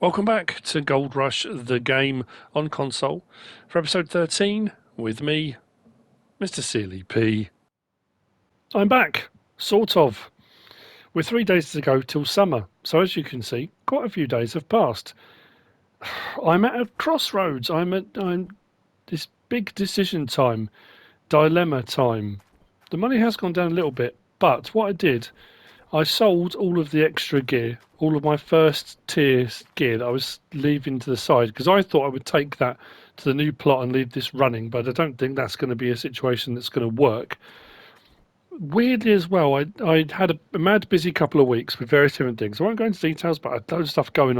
Welcome back to Gold Rush, the game on console, for episode 13 with me, MrSealyp. I'm back, sort of. We're 3 days to go till summer, so as you can see, quite a few days have passed. I'm at a crossroads. I'm this big decision time, dilemma time. The money has gone down a little bit, but what I did, I sold all of the extra gear, all of my first tier gear that I was leaving to the side, because I thought I would take that to the new plot and leave this running, but I don't think that's going to be a situation that's going to work. Weirdly as well, I had a mad busy couple of weeks with various different things. I won't go into details, but I had loads of stuff going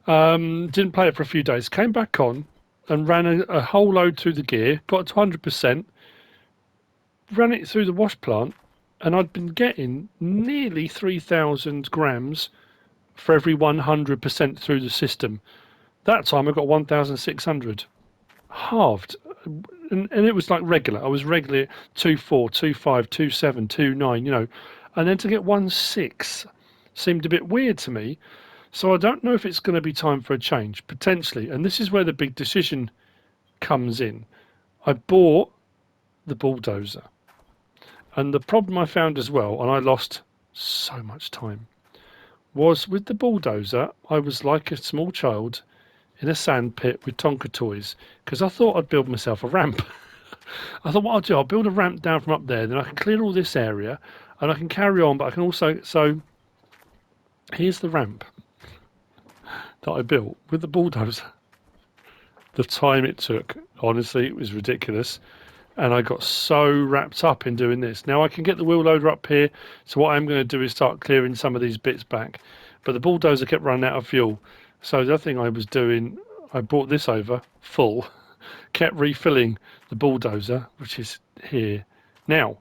on. Didn't play it for a few days. Came back on and ran a whole load through the gear, got to 100%, ran it through the wash plant, and I'd been getting nearly 3,000 grams for every 100% through the system. That time I got 1,600, halved, and it was like regular. I was regularly at 2.4, 2.5, 2.7, 2.9, and then to get 1.6 seemed a bit weird to me. So I don't know if it's going to be time for a change, potentially. And this is where the big decision comes in. I bought the Bulldozer. And the problem I found as well, and I lost so much time, was with the Bulldozer, I was like a small child in a sand pit with Tonka toys, because I thought I'd build myself a ramp. I thought, what I'll do, I'll build a ramp down from up there, then I can clear all this area, and I can carry on, but I can also... So, here's the ramp that I built with the Bulldozer. The time it took, honestly, it was ridiculous. And I got so wrapped up in doing this. Now I can get the wheel loader up here, so what I'm going to do is start clearing some of these bits back. But the Bulldozer kept running out of fuel. So the other thing I was doing, I brought this over full, kept refilling the Bulldozer, which is here. Now,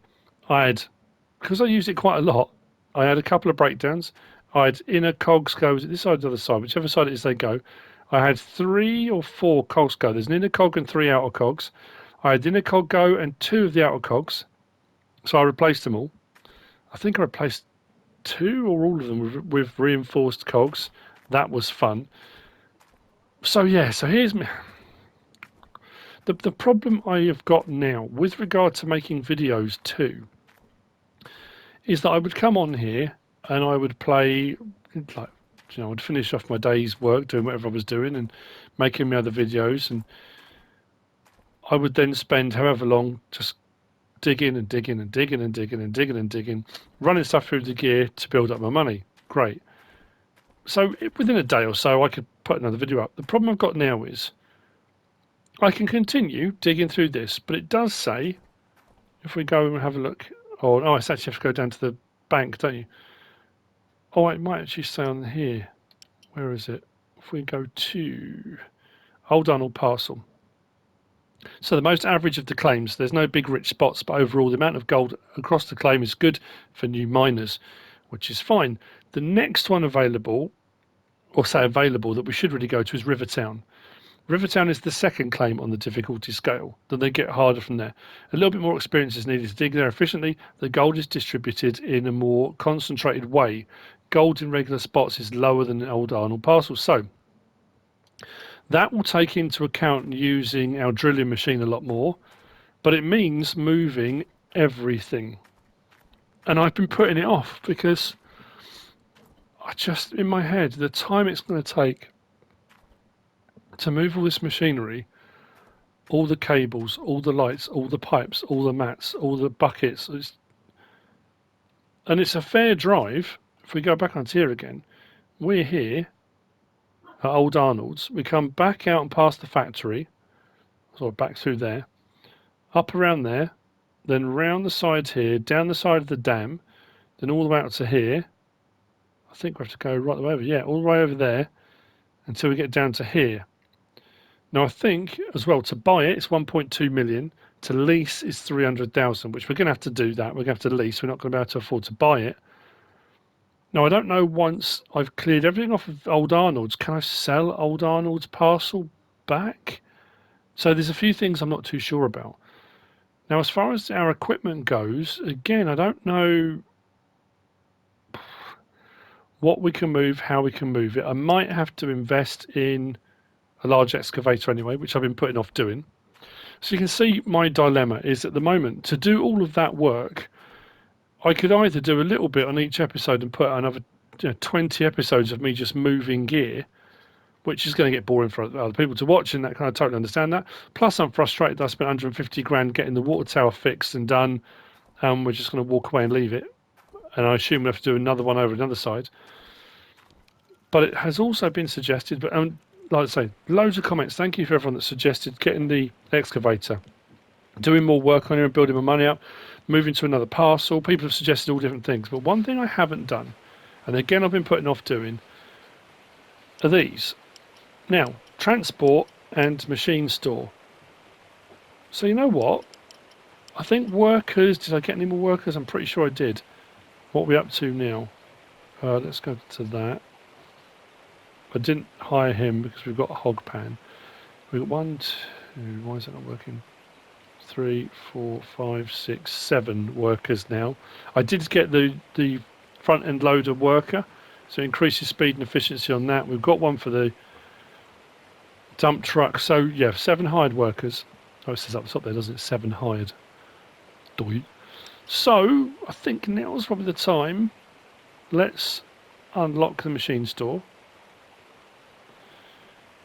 because I used it quite a lot, I had a couple of breakdowns. I had inner cogs go, was it this side or the other side? Whichever side it is they go. I had 3 or 4 cogs go. There's an inner cog and 3 outer cogs. I had the inner cog go and 2 of the outer cogs. So I replaced them all. I think I replaced 2 or all of them with reinforced cogs. That was fun. So yeah, so here's me. The problem I have got now with regard to making videos too is that I would come on here and I would play, like, I'd finish off my day's work doing whatever I was doing and making my other videos, and I would then spend however long just digging and digging and digging and digging and digging and digging, running stuff through the gear to build up my money. Great. So within a day or so, I could put another video up. The problem I've got now is I can continue digging through this, but it does say, if we go and have a look, oh, it's actually have to go down to the bank, don't you? Oh, it might actually say on here. Where is it? If we go to Old Arnold Parcel. So the most average of the claims, there's no big rich spots, but overall the amount of gold across the claim is good for new miners, which is fine. The next one available, or say available, that we should really go to is Rivertown. Rivertown is the second claim on the difficulty scale. Then they get harder from there. A little bit more experience is needed to dig there efficiently. The gold is distributed in a more concentrated way. Gold in regular spots is lower than in Old Arnold Parcel. So that will take into account using our drilling machine a lot more, but it means moving everything. And I've been putting it off because I just, in my head, the time it's going to take to move all this machinery, all the cables, all the lights, all the pipes, all the mats, all the buckets, and it's a fair drive. If we go back onto here again, we're here at Old Arnold's. We come back out and past the factory, sort of back through there, up around there, then round the side here, down the side of the dam, then all the way out to here. I think we have to go right the way over, yeah, all the way over there until we get down to here. Now I think as well, to buy it, it's 1.2 million. To lease is 300,000, which we're going to have to do that. We're going to have to lease. We're not going to be able to afford to buy it. Now I don't know, once I've cleared everything off of Old Arnold's, can I sell Old Arnold's parcel back? So there's a few things I'm not too sure about. Now as far as our equipment goes, again, I don't know what we can move, how we can move it. I might have to invest in a large excavator anyway, which I've been putting off doing. So you can see my dilemma is at the moment, to do all of that work, I could either do a little bit on each episode and put another 20 episodes of me just moving gear, which is going to get boring for other people to watch, and that kind of totally understand that. Plus, I'm frustrated that I spent 150 grand getting the water tower fixed and done, and we're just going to walk away and leave it. And I assume we have to do another one over another side. But it has also been suggested, but like I say, loads of comments. Thank you for everyone that suggested getting the excavator, doing more work on it and building my money up, moving to another parcel. People have suggested all different things. But one thing I haven't done, and again I've been putting off doing, are these. Now, transport and machine store. So you know what? I think workers, did I get any more workers? I'm pretty sure I did. What are we up to now? Let's go to that. I didn't hire him because we've got a hog pan. We've got 1, 2, why is that not working? 3, 4, 5, 6, 7 workers now. I did get the front end loader worker, so it increases speed and efficiency on that. We've got one for the dump truck. So yeah, 7 hired workers. Oh, it says up the top there, doesn't it? 7 hired. Doi. So I think now's probably the time. Let's unlock the machine store,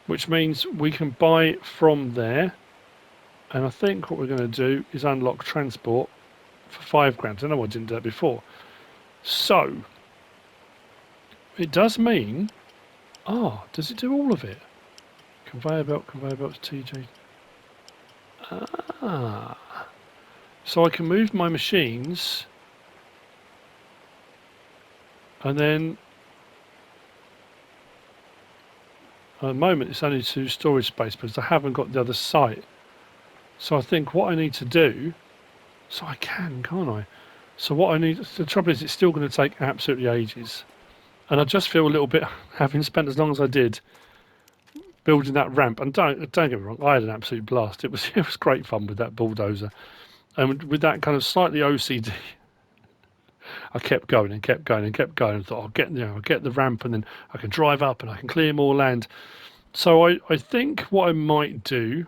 which means we can buy from there. And I think what we're going to do is unlock transport for 5 grand. I know I didn't do that before. So it does mean, does it do all of it? Conveyor belts, TJ. So I can move my machines, and then at the moment it's only 2 storage space because I haven't got the other site. So I think what I need to do, so I can't I? So what I need, the trouble is it's still going to take absolutely ages. And I just feel a little bit, having spent as long as I did building that ramp, and don't get me wrong, I had an absolute blast. It was great fun with that bulldozer. And with that kind of slightly OCD, I kept going and kept going and kept going and thought, I'll get the ramp and then I can drive up and I can clear more land. So I think what I might do,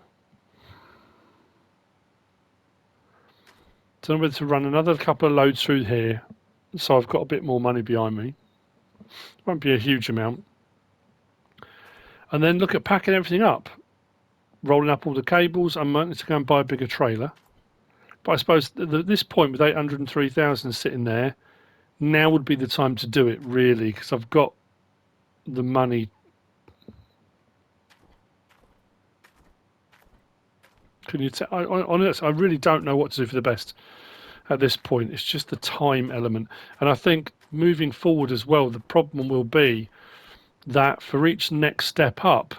don't know whether to run another couple of loads through here, so I've got a bit more money behind me. Won't be a huge amount. And then look at packing everything up, rolling up all the cables. I might need to go and buy a bigger trailer. But I suppose at this point, with 803,000 sitting there, now would be the time to do it, really, because I've got the money. Can you tell? I really don't know what to do for the best at this point. It's just the time element. And I think moving forward as well, the problem will be that for each next step up,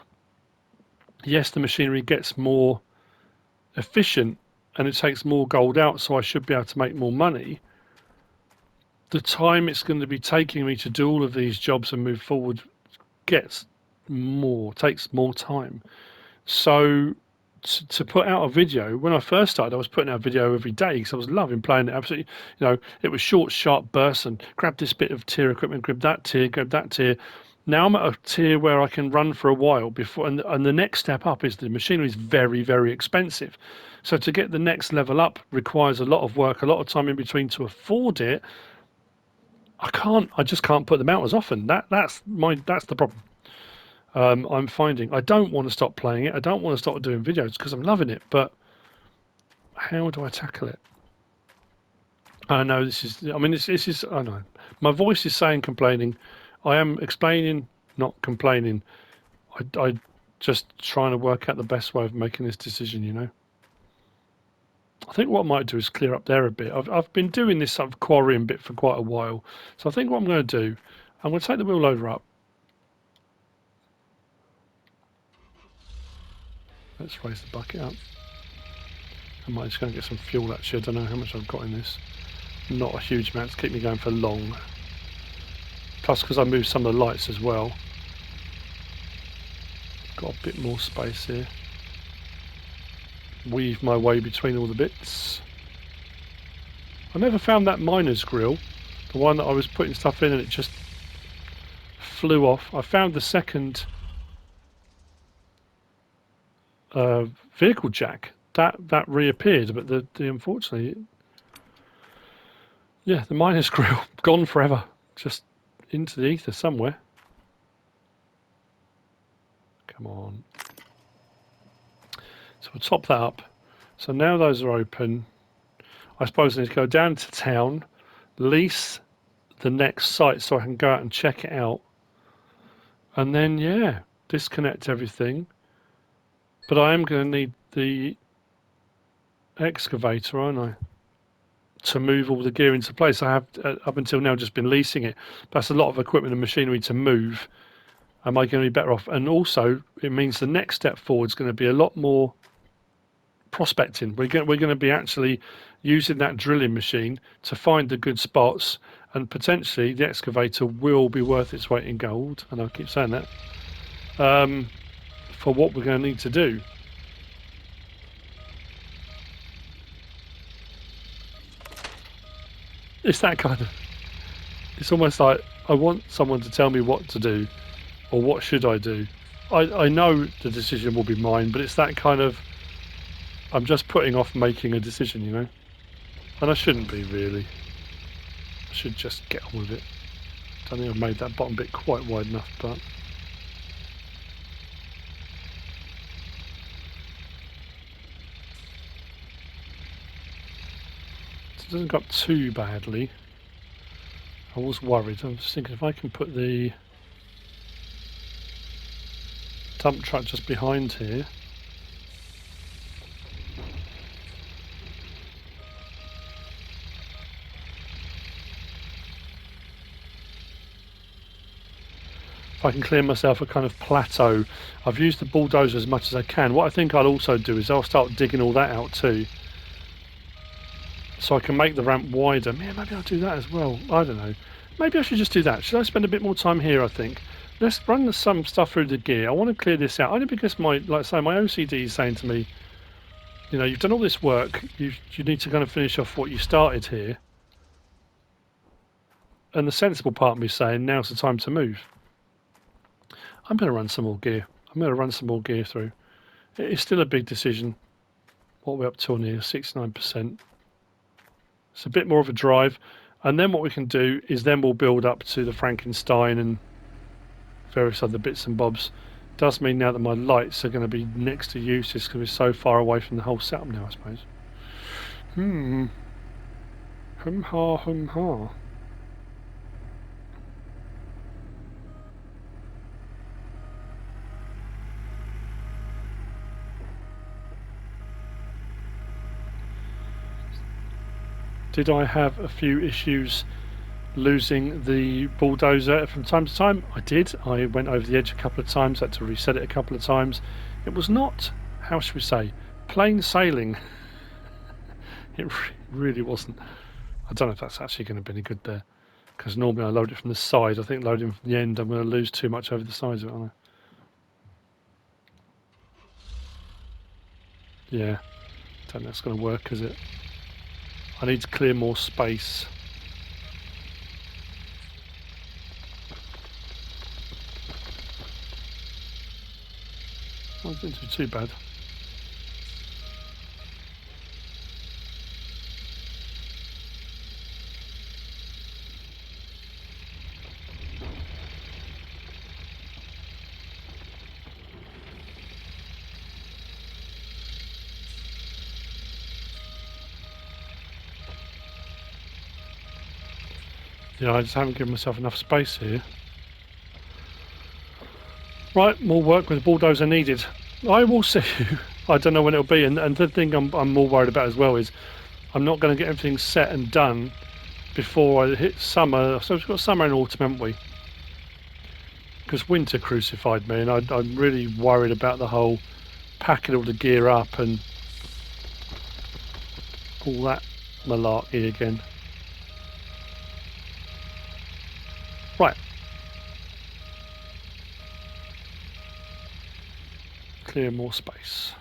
yes, the machinery gets more efficient and it takes more gold out, so I should be able to make more money. The time it's going to be taking me to do all of these jobs and move forward takes more time. So to put out a video, when I first started, I was putting out a video every day because I was loving playing it. Absolutely, it was short, sharp bursts and grab this bit of tier equipment, grab that tier. Now I'm at a tier where I can run for a while before, and the next step up is the machinery is very, very expensive. So to get the next level up requires a lot of work, a lot of time in between to afford it. I just can't put them out as often. That's the problem. I'm finding I don't want to stop playing it. I don't want to stop doing videos because I'm loving it. But how do I tackle it? I know this is. I mean, this is. I know my voice is saying complaining. I am explaining, not complaining. I just trying to work out the best way of making this decision. I think what I might do is clear up there a bit. I've been doing this sort of quarrying bit for quite a while. So I think what I'm going to do, I'm going to take the wheel loader up. Let's raise the bucket up. I might just go and get some fuel actually. I don't know how much I've got in this. Not a huge amount to keep me going for long. Plus because I moved some of the lights as well. Got a bit more space here. Weave my way between all the bits. I never found that miner's grill, the one that I was putting stuff in and it just flew off. I found the second vehicle jack. That reappeared, but the unfortunately, yeah, the miner's grill gone forever, just into the ether somewhere. Come on. So we'll top that up. So now those are open. I suppose I need to go down to town, lease the next site so I can go out and check it out. And then, yeah, disconnect everything. But I am going to need the excavator, aren't I? To move all the gear into place. I have, up until now, just been leasing it. That's a lot of equipment and machinery to move. Am I going to be better off? And also, it means the next step forward is going to be a lot more prospecting. We're going to be actually using that drilling machine to find the good spots, and potentially the excavator will be worth its weight in gold. And I keep saying that for what we're going to need to do. It's that kind of. It's almost like I want someone to tell me what to do, or what should I do. I know the decision will be mine, but it's that kind of. I'm just putting off making a decision, you know? And I shouldn't be, really. I should just get on with it. Don't think I've made that bottom bit quite wide enough, but... It doesn't go up too badly. I was worried. I'm just thinking if I can put the dump truck just behind here... If I can clear myself a kind of plateau. I've used the bulldozer as much as I can. What I think I'll also do is I'll start digging all that out too. So I can make the ramp wider. Yeah, maybe I'll do that as well. I don't know. Maybe I should just do that. Should I spend a bit more time here, I think? Let's run some stuff through the gear. I want to clear this out. Only because my OCD is saying to me, you know, you've done all this work. You need to kind of finish off what you started here. And the sensible part of me is saying, now's the time to move. I'm going to run some more gear. I'm going to run some more gear through. It's still a big decision. What we're up to on here, 69%. It's a bit more of a drive. And then what we can do is then we'll build up to the Frankenstein and various other bits and bobs. Does mean now that my lights are going to be next to useless because we're so far away from the whole setup now, I suppose. Ha. Did I have a few issues losing the bulldozer from time to time? I did. I went over the edge a couple of times, had to reset it a couple of times. It was not, how should we say, plain sailing. It really wasn't. I don't know if that's actually going to be any good there, because normally I load it from the side. I think loading from the end I'm going to lose too much over the sides of it, aren't I? Yeah, don't think that's going to work, is it? I need to clear more space. I didn't do too bad. Yeah, I just haven't given myself enough space here. Right, more work with the bulldozer needed. I will see you. I don't know when it'll be, and the thing I'm more worried about as well is I'm not going to get everything set and done before I hit summer. So we've got summer and autumn, haven't we? Because winter crucified me, and I'm really worried about the whole packing all the gear up and all that malarkey again. Right. Clear more space.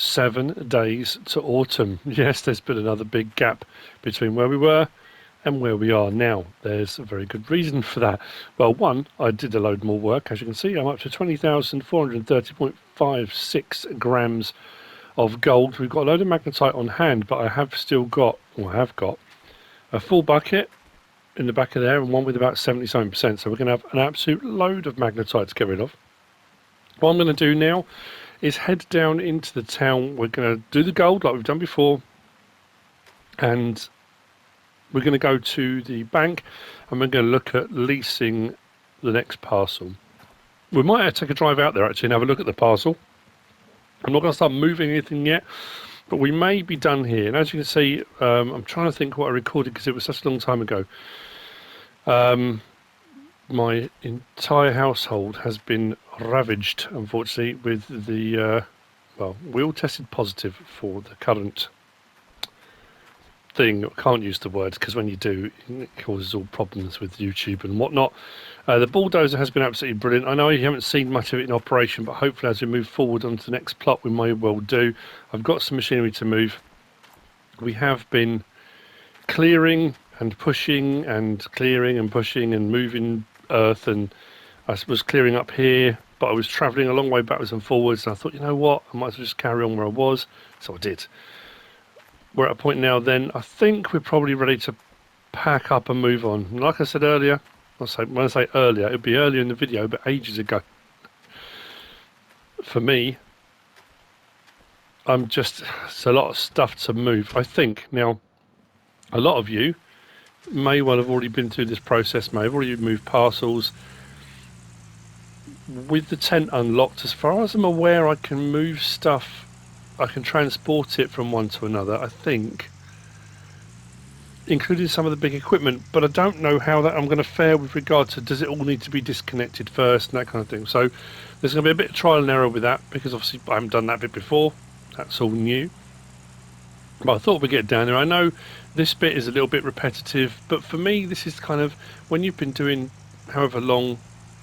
7 days to autumn. Yes, there's been another big gap between where we were and where we are now. There's a very good reason for that. Well, one, I did a load more work. As you can see, I'm up to 20,430.56 grams of gold. We've got a load of magnetite on hand, but I have got a full bucket in the back of there and one with about 77%. So we're going to have an absolute load of magnetite to get rid of. What I'm going to do now is head down into the town. We're going to do the gold like we've done before, and we're going to go to the bank and we're going to look at leasing the next parcel. We might take a drive out there actually and have a look at the parcel. I'm not going to start moving anything yet, but we may be done here. And as you can see, I'm trying to think what I recorded because it was such a long time ago. My entire household has been ravaged, unfortunately, with the, well, we all tested positive for the current thing. I can't use the words because when you do, it causes all problems with YouTube and whatnot. The Bulldozer has been absolutely brilliant. I know you haven't seen much of it in operation, but hopefully as we move forward onto the next plot, we may well do. I've got some machinery to move. We have been clearing and pushing and clearing and pushing and moving earth, and I was clearing up here, but I was travelling a long way backwards and forwards, and I thought, you know what, I might as well just carry on where I was, so I did. We're at a point now then, I think we're probably ready to pack up and move on. And like I said earlier, when I say earlier, it'd be earlier in the video, but ages ago. For me, it's a lot of stuff to move. I think now, a lot of you may well have already been through this process, may have already moved parcels. With the tent unlocked, as far as I'm aware, I can move stuff, I can transport it from one to another, I think, including some of the big equipment, but I don't know how that I'm going to fare with regard to, does it all need to be disconnected first and that kind of thing. So there's going to be a bit of trial and error with that, because obviously I haven't done that bit before, that's all new. But I thought we'd get down there. I know this bit is a little bit repetitive, but for me this is kind of when you've been doing however long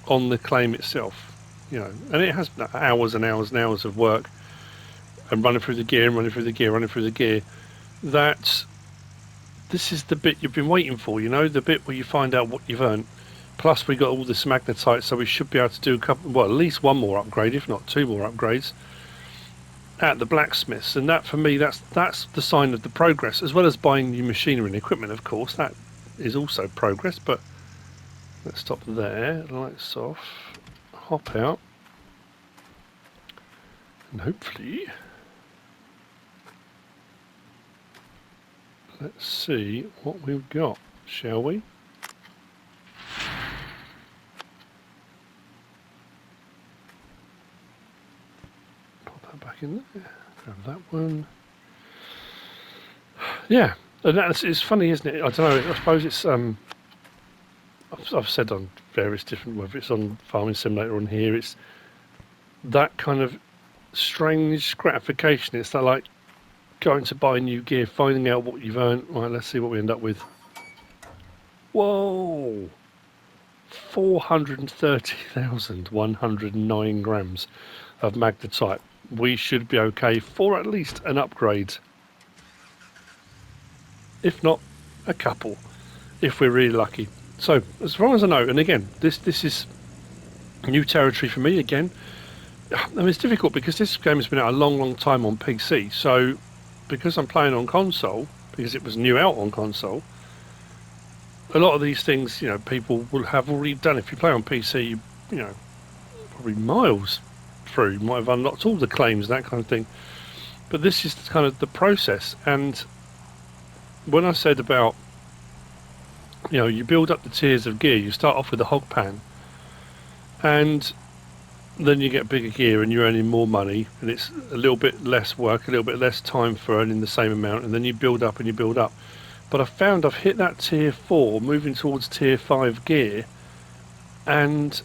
on the claim itself, you know, and it has hours and hours and hours of work and running through the gear and running through the gear, running through the gear, that this is the bit you've been waiting for, you know, the bit where you find out what you've earned. Plus we got all this magnetite, so we should be able to do a couple, well, at least one more upgrade, if not 2 more upgrades at the blacksmiths, and that for me that's the sign of the progress, as well as buying new machinery and equipment. Of course that is also progress. But let's stop there, lights off, hop out, and hopefully let's see what we've got, shall we? Back in there, grab that one. Yeah, and it's funny, isn't it? I don't know. I suppose it's I've said on various different, whether it's on Farming Simulator or on here, it's that kind of strange gratification. It's that like going to buy new gear, finding out what you've earned. Right, let's see what we end up with. Whoa, 430,109 grams of magnetite. We should be okay for at least an upgrade, if not a couple, if we're really lucky. So as far as I know, and again, this is new territory for me again. I mean, it's difficult because this game has been out a long time on PC, so because I'm playing on console, because it was new out on console, a lot of these things, you know, people will have already done. If you play on PC, you know, probably miles through, you might have unlocked all the claims, that kind of thing. But this is kind of the process. And when I said about, you know, you build up the tiers of gear, you start off with a hog pan, and then you get bigger gear and you're earning more money, and it's a little bit less work, a little bit less time for earning the same amount, and then you build up and you build up. But I found I've hit that tier 4, moving towards tier 5 gear, and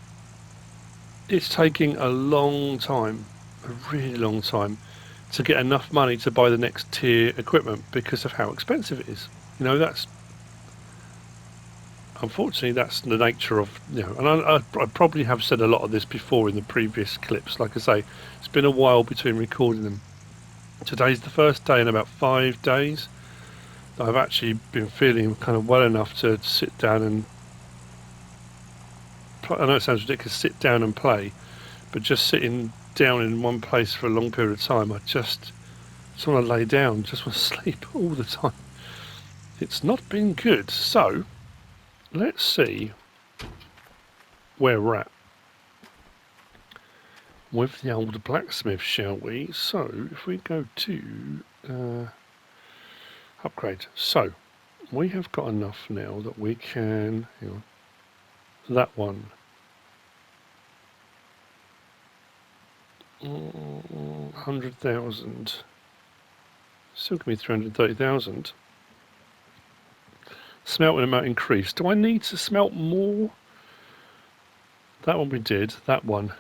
it's taking a long time, a really long time, to get enough money to buy the next tier equipment because of how expensive it is. You know, that's unfortunately that's the nature of, you know, and I probably have said a lot of this before in the previous clips. Like I say, it's been a while between recording them. Today's the first day in about 5 days that I've actually been feeling kind of well enough to sit down and play. I know it sounds ridiculous, sit down and play, but just sitting down in one place for a long period of time, I just want to lay down, just want to sleep all the time. It's not been good. So let's see where we're at with the old blacksmith, shall we? So if we go to upgrade, so we have got enough now that we can, that one, 100,000, still give me 330,000. Smelting amount increased. Do I need to smelt more? That one we did. That one.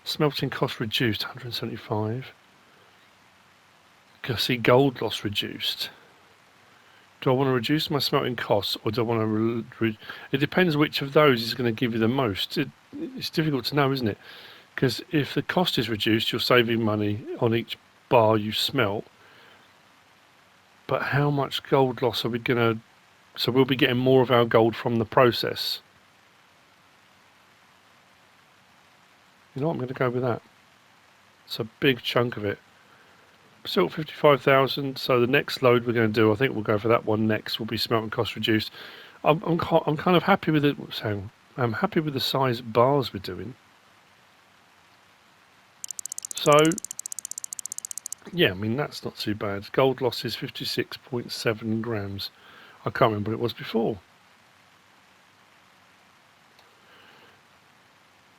Smelting cost reduced, 175. I see gold loss reduced. Do I want to reduce my smelting costs, or do I want to... It depends which of those is going to give you the most. It's difficult to know, isn't it? Because if the cost is reduced, you're saving money on each bar you smelt. But how much gold loss are we going to... So we'll be getting more of our gold from the process. You know what, I'm going to go with that. It's a big chunk of it. Still 55,000, so the next load we're going to do, I think we'll go for that one next, will be smelting cost reduced. I'm kind of happy with it. So I'm happy with the size bars we're doing. So, yeah, I mean, that's not too bad. Gold loss is 56.7 grams. I can't remember what it was before.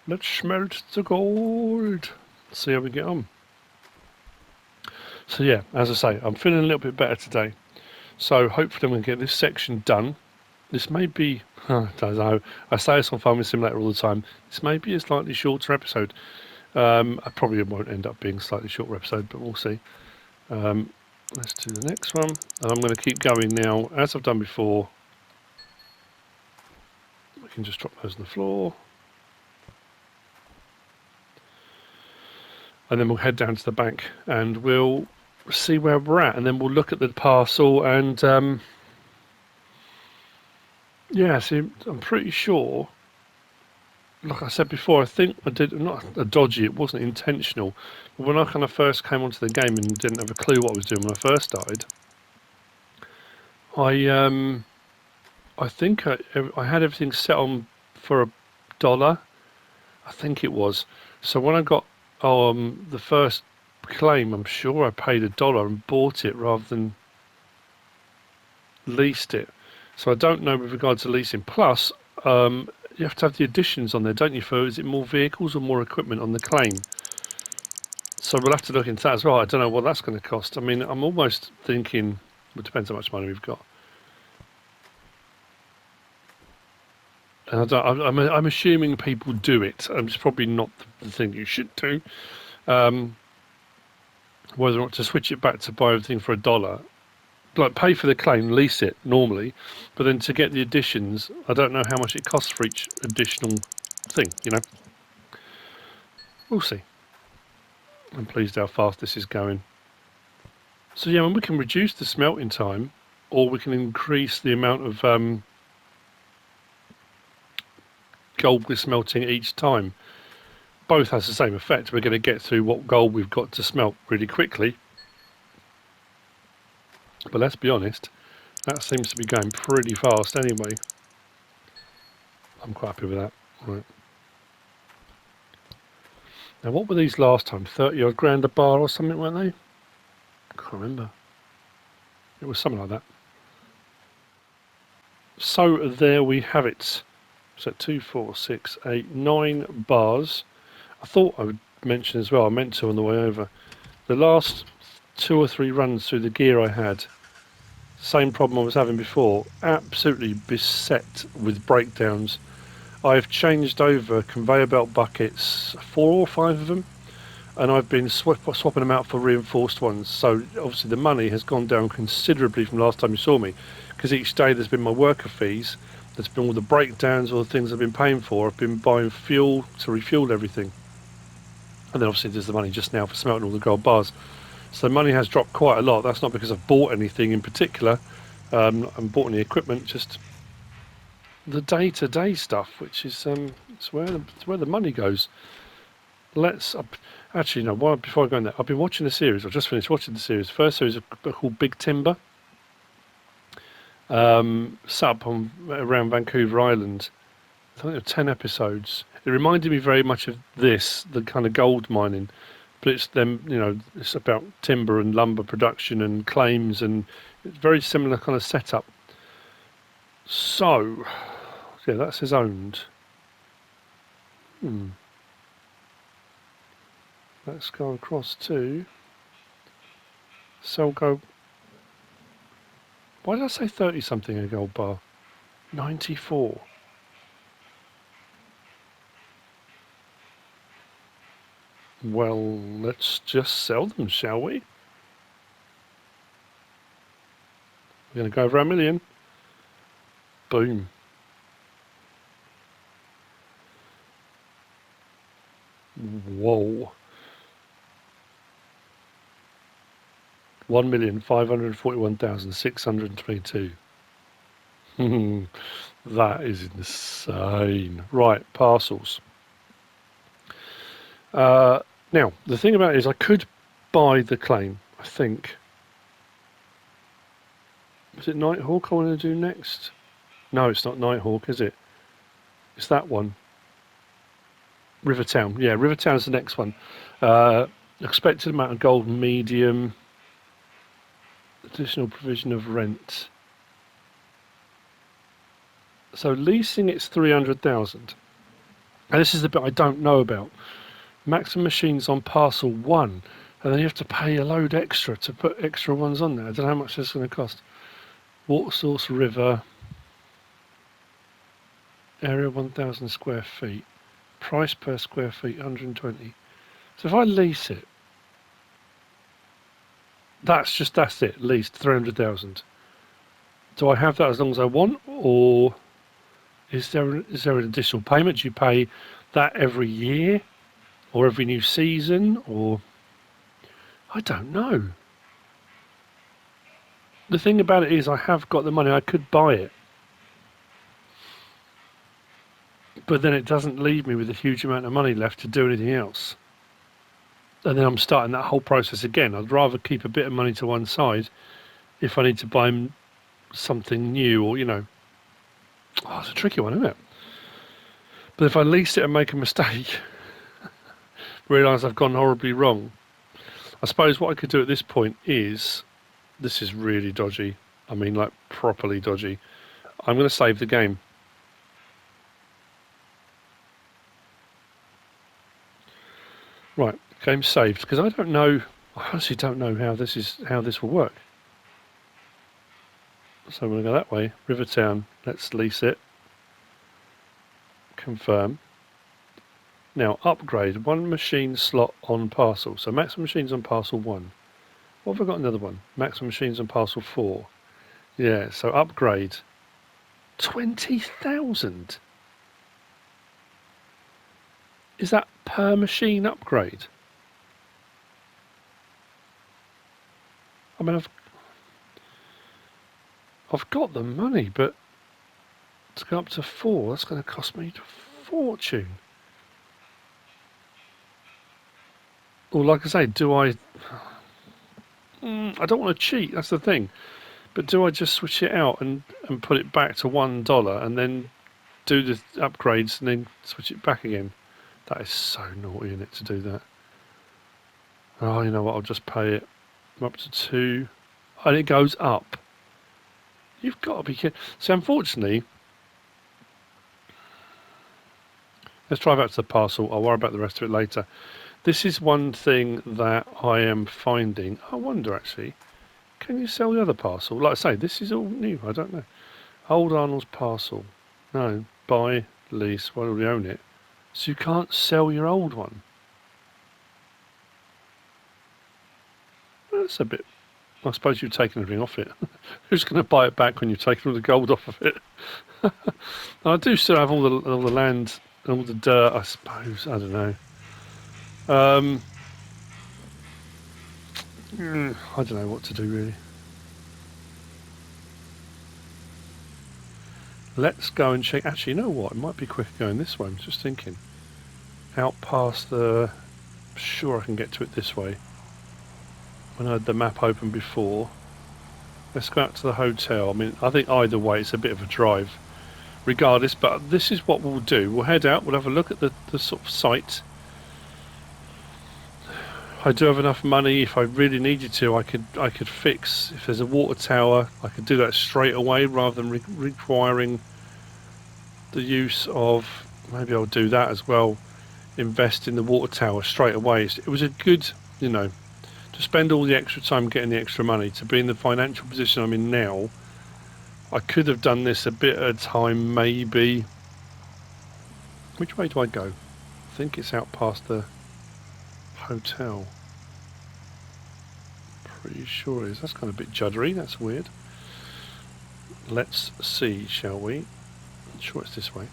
Let's smelt the gold. See how we get on. So yeah, as I say, I'm feeling a little bit better today. So hopefully I'm going to get this section done. This may be, I don't know, I say this on Farming Simulator all the time. This may be a slightly shorter episode. I probably won't end up being a slightly shorter episode, but we'll see. Let's do the next one. And I'm going to keep going now, as I've done before. We can just drop those on the floor. And then we'll head down to the bank and we'll see where we're at. And then we'll look at the parcel and, yeah, see, I'm pretty sure, like I said before, I think I did, not a dodgy, it wasn't intentional. But when I kind of first came onto the game and didn't have a clue what I was doing when I first started, I think I had everything set on for $1, I think it was. So when I got the first claim, I'm sure I paid $1 and bought it rather than leased it. So I don't know with regard to leasing. Plus, you have to have the additions on there, don't you? For is it more vehicles or more equipment on the claim? So we'll have to look into that as well. I don't know what that's going to cost. I mean, I'm almost thinking, it depends how much money we've got. And I'm assuming people do it. It's probably not the thing you should do. Whether or not to switch it back to buy everything for $1, like pay for the claim, lease it normally, but then to get the additions, I don't know how much it costs for each additional thing. We'll see. I'm pleased how fast this is going. So yeah, we can reduce the smelting time, or we can increase the amount of gold we're smelting each time. Both has the same effect. We're going to get through what gold we've got to smelt really quickly. But let's be honest, that seems to be going pretty fast anyway. I'm quite happy with that. Right. Now, what were these last time? 30 odd grand a bar or something, weren't they? I can't remember. It was something like that. So there we have it. So 2, 4, 6, 8, 9 bars. I thought I would mention as well, I meant to on the way over, the last 2 or 3 runs through the gear I had, same problem I was having before, absolutely beset with breakdowns. I've changed over conveyor belt buckets, 4 or 5 of them, and I've been swapping them out for reinforced ones. So obviously the money has gone down considerably from last time you saw me, because each day there's been my worker fees, there's been all the breakdowns, all the things I've been paying for. I've been buying fuel to refuel everything. And then obviously there's the money just now for smelting all the gold bars. So money has dropped quite a lot. That's not because I've bought anything in particular. I'm bought any equipment, just the day-to-day stuff, which is it's where the money goes. Let's actually no. Before I go in there, I've been watching the series. I've just finished watching the series. First series called Big Timber. Set up around Vancouver Island. I think there were 10 episodes. It reminded me very much of the kind of gold mining, but it's them. It's about timber and lumber production and claims, and it's very similar kind of setup. So, yeah, that says owned. Let's go across to sell gold. Why did I say 30 something a gold bar? 94. Well, let's just sell them, shall we? We're going to go over $1 million. Boom. Whoa. 1,541,622. That is insane. Right, parcels. Now, the thing about it is I could buy the claim, I think. Is it Nighthawk I want to do next? No, it's not Nighthawk, is it? It's that one. Rivertown. Yeah, Rivertown's the next one. Expected amount of gold medium. Additional provision of rent. So leasing, it's 300,000. And this is the bit I don't know about. Maximum machines on parcel 1. And then you have to pay a load extra to put extra ones on there. I don't know how much this is going to cost. Water source, river. Area 1,000 square feet. Price per square feet, 120. So if I lease it, that's it, leased 300,000. Do I have that as long as I want, or is there an additional payment? Do you pay that every year, or every new season, or I don't know. The thing about it is, I have got the money. I could buy it, but then it doesn't leave me with a huge amount of money left to do anything else. And then I'm starting that whole process again. I'd rather keep a bit of money to one side if I need to buy something new, or it's a tricky one, isn't it? But if I lease it and make a mistake, realise I've gone horribly wrong, I suppose what I could do at this point is, this is really dodgy. I mean, like properly dodgy. I'm going to save the game. Right, game saved, because I honestly don't know how this will work. So I'm going to go that way. Rivertown, let's lease it. Confirm. Now, upgrade, 1 machine slot on parcel. So maximum machines on parcel 1. What have I got another one? Maximum machines on parcel 4. Yeah, so upgrade. 20,000? Is that per machine upgrade? I mean, I've got the money, but to go up to 4, that's going to cost me a fortune. Or like I say, I don't want to cheat, that's the thing. But do I just switch it out and put it back to $1 and then do the upgrades and then switch it back again? That is so naughty, isn't it, to do that? Oh, you know what, I'll just pay it. I'm up to 2. And it goes up. You've got to be kidding. So unfortunately, let's drive back to the parcel. I'll worry about the rest of it later. This is one thing that I am finding. I wonder, actually, can you sell the other parcel? Like I say, this is all new. I don't know. Old Arnold's parcel. No. Buy, lease. Why do we own it? So you can't sell your old one. That's a bit... I suppose you've taken everything off it. Who's going to buy it back when you've taken all the gold off of it? I do still have all the land and all the dirt, I suppose. I don't know. I don't know what to do really. Let's go and check. Actually, you know what? It might be quicker going this way. I'm just thinking. Out past the... Sure, I can get to it this way. When I had the map open before. Let's go out to the hotel. I mean, I think either way it's a bit of a drive. Regardless, but this is what we'll do. We'll head out. We'll have a look at the sort of site. I do have enough money. If I really needed to, I could fix. If there's a water tower, I could do that straight away rather than requiring the use of. Maybe I'll do that as well. Invest in the water tower straight away. It was a good, you know, to spend all the extra time getting the extra money to be in the financial position I'm in now. I could have done this a bit at a time, maybe. Which way do I go? I think it's out past the hotel. Pretty sure it is. That's kind of a bit juddery. That's weird. Let's see, shall we? I'm sure it's this way.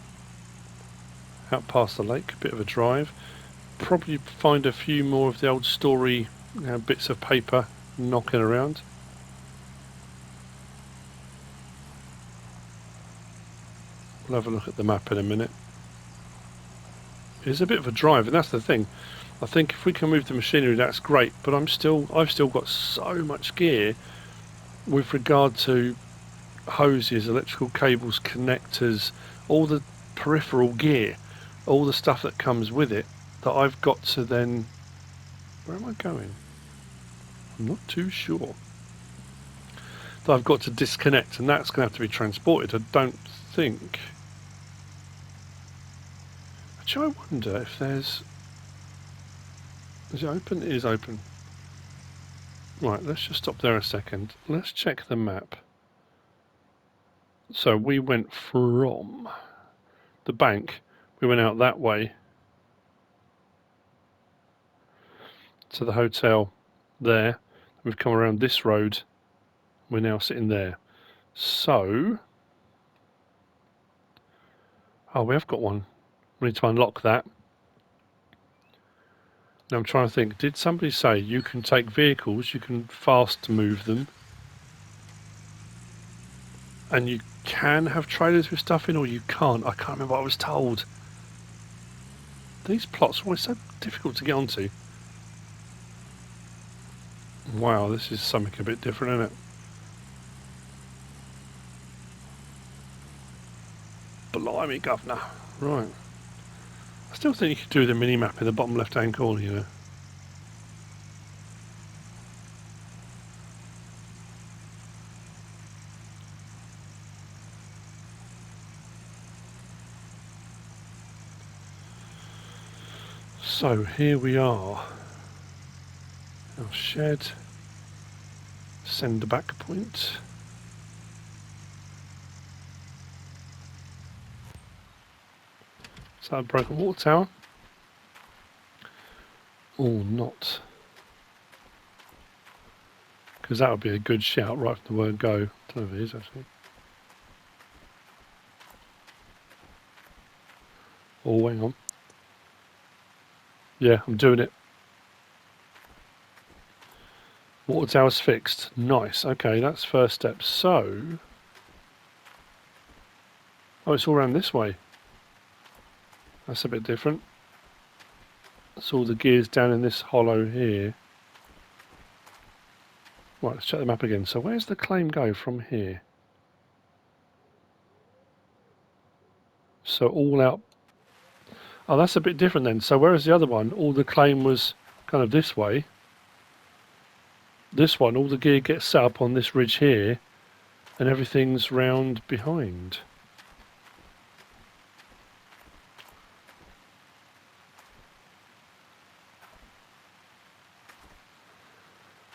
Out past the lake, a bit of a drive. Probably find a few more of the old story bits of paper knocking around. We'll have a look at the map in a minute. It's a bit of a drive, and that's the thing. I think if we can move the machinery, that's great. But I've still got so much gear with regard to hoses, electrical cables, connectors, all the peripheral gear, all the stuff that comes with it, that I've got to then... Where am I going? I'm not too sure. That I've got to disconnect, and that's going to have to be transported. I don't think... Actually, I wonder if there's... Is it open? It is open. Right, let's just stop there a second. Let's check the map. So we went from the bank, we went out that way to the hotel there. We've come around this road. We're now sitting there. So... Oh, we have got one. We need to unlock that. Now I'm trying to think, did somebody say you can take vehicles, you can fast move them, and you can have trailers with stuff in, or you can't? I can't remember what I was told. These plots are always so difficult to get onto. Wow, this is something a bit different, isn't it? Blimey, governor. Right. I still think you could do the mini-map in the bottom left-hand corner, you know. So, here we are. Our shed. Send back point. Is that a broken water tower? Or not? Because that would be a good shout right from the word go. I don't know if it is actually. Oh, hang on. Yeah, I'm doing it. Water tower's fixed. Nice. Okay, that's first step. So... Oh, it's all around this way. That's a bit different. That's all the gears down in this hollow here. Right, let's check the map again. So where's the claim go from here? So all out... Oh, that's a bit different then. So whereas the other one, all the claim was kind of this way. This one, all the gear gets set up on this ridge here, and everything's round behind.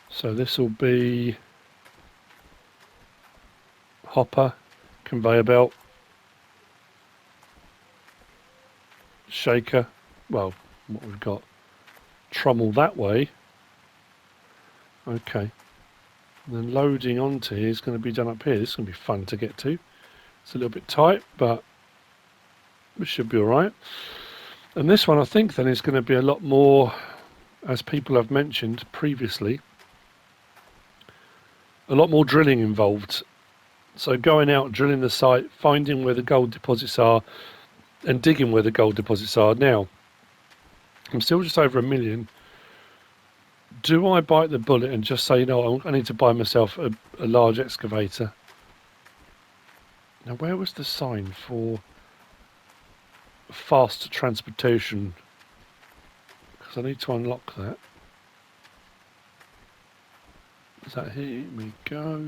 So this will be hopper, conveyor belt, shaker, well, what we've got, trommel that way. Okay. And then loading onto here is going to be done up here. This is going to be fun to get to. It's a little bit tight, but it should be alright. And this one I think then is going to be a lot more, as people have mentioned previously, a lot more drilling involved. So going out, drilling the site, finding where the gold deposits are, and digging where the gold deposits are. Now, I'm still just over 1 million. Do I bite the bullet and just say, no, I need to buy myself a large excavator? Now, where was the sign for fast transportation? Because I need to unlock that. Is that here? Here we go.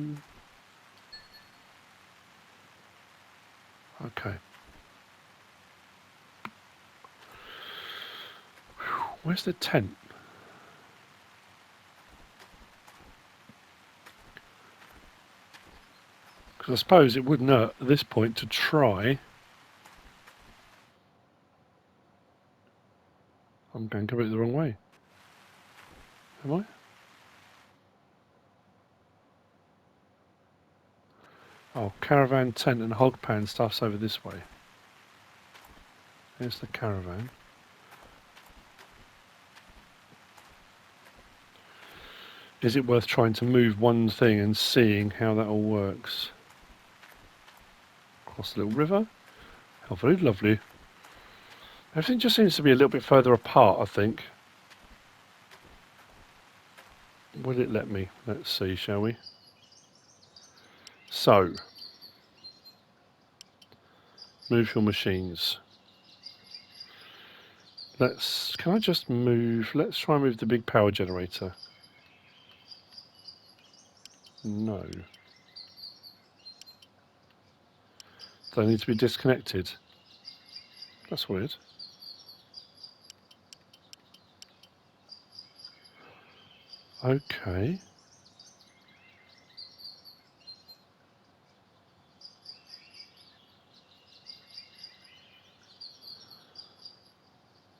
Okay. Where's the tent? Because I suppose it wouldn't hurt at this point to try. I'm going completely the wrong way. Am I? Oh, caravan, tent and hog pan stuff's over this way. Here's the caravan. Is it worth trying to move one thing and seeing how that all works? Across the little river. How very lovely. Everything just seems to be a little bit further apart, I think. Will it let me? Let's see, shall we? So, move your machines. Can I just move, let's try and move the big power generator. No. They need to be disconnected. That's weird. Okay.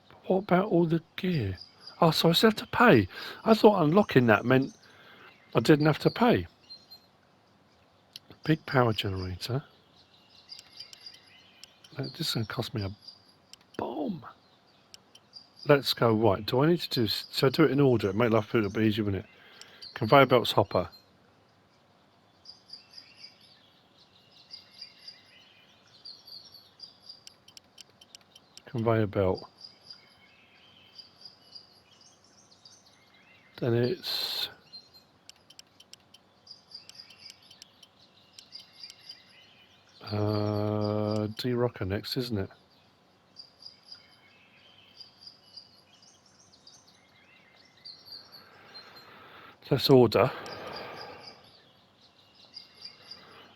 But what about all the gear? Oh, so I still have to pay. I thought unlocking that meant I didn't have to pay. Big power generator. This is going to cost me a bomb. Let's go, right, do I need to do, so do it in order, make life a little bit easier, wouldn't it? Conveyor belts, hopper. Conveyor belt. Then it's D-rocker next, isn't it? Let's order.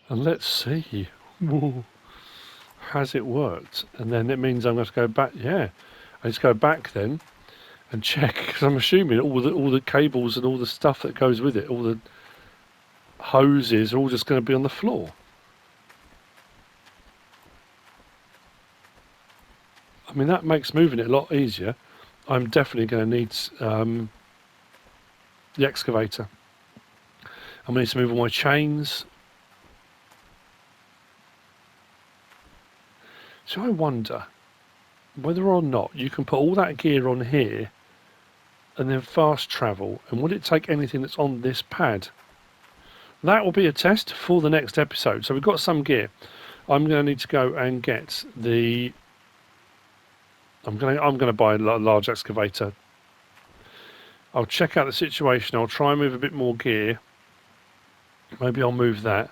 And let's see. Whoa. Has it worked? And then it means I'm going to go back. Yeah, I just go back then and check, because I'm assuming all the cables and all the stuff that goes with it, all the hoses are all just going to be on the floor. I mean, that makes moving it a lot easier. I'm definitely going to need the excavator. I'm going to need to move all my chains. So I wonder whether or not you can put all that gear on here and then fast travel, and would it take anything that's on this pad? That will be a test for the next episode. So we've got some gear. I'm going to need to go and get the... I'm going to buy a large excavator. I'll check out the situation. I'll try and move a bit more gear. Maybe I'll move that.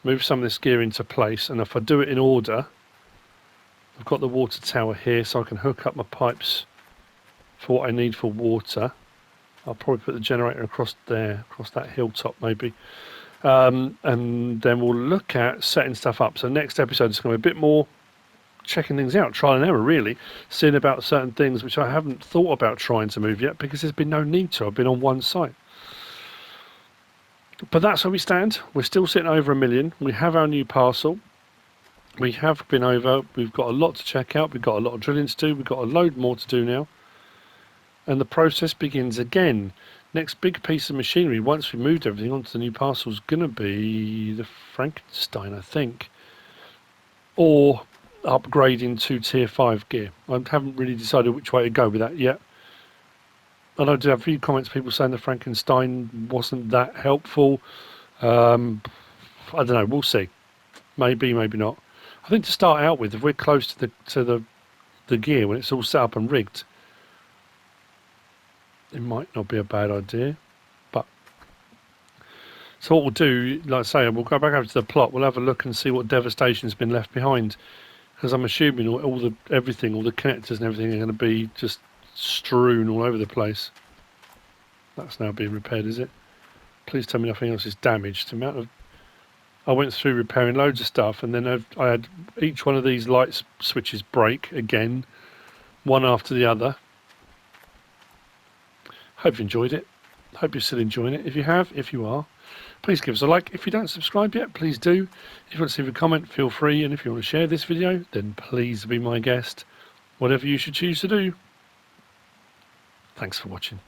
Move some of this gear into place, and if I do it in order, I've got the water tower here, so I can hook up my pipes for what I need for water. I'll probably put the generator across there, across that hilltop maybe. And then we'll look at setting stuff up. So next episode is going to be a bit more checking things out, trial and error really, seeing about certain things which I haven't thought about trying to move yet because there's been no need to. I've been on one site. But that's where we stand. We're still sitting over 1 million. We have our new parcel. We have been over. We've got a lot to check out. We've got a lot of drilling to do. We've got a load more to do now. And the process begins again. Next big piece of machinery, once we moved everything onto the new parcel, is going to be the Frankenstein, I think. Or upgrading to tier 5 gear. I haven't really decided which way to go with that yet. And I did have a few comments, people saying the Frankenstein wasn't that helpful. I don't know, we'll see. Maybe, maybe not. I think to start out with, if we're close to the gear when it's all set up and rigged, it might not be a bad idea. But so what we'll do, like I say, we'll go back over to the plot. We'll have a look and see what devastation's been left behind, because I'm assuming all the connectors and everything are going to be just strewn all over the place. That's now being repaired, is it? Please tell me nothing else is damaged. The amount of I went through repairing loads of stuff, and then I had each one of these light switches break again, one after the other. Hope you enjoyed it. Hope you're still enjoying it. If you have, if you are, please give us a like. If you don't subscribe yet, please do. If you want to leave a comment, feel free. And if you want to share this video, then please be my guest. Whatever you should choose to do. Thanks for watching.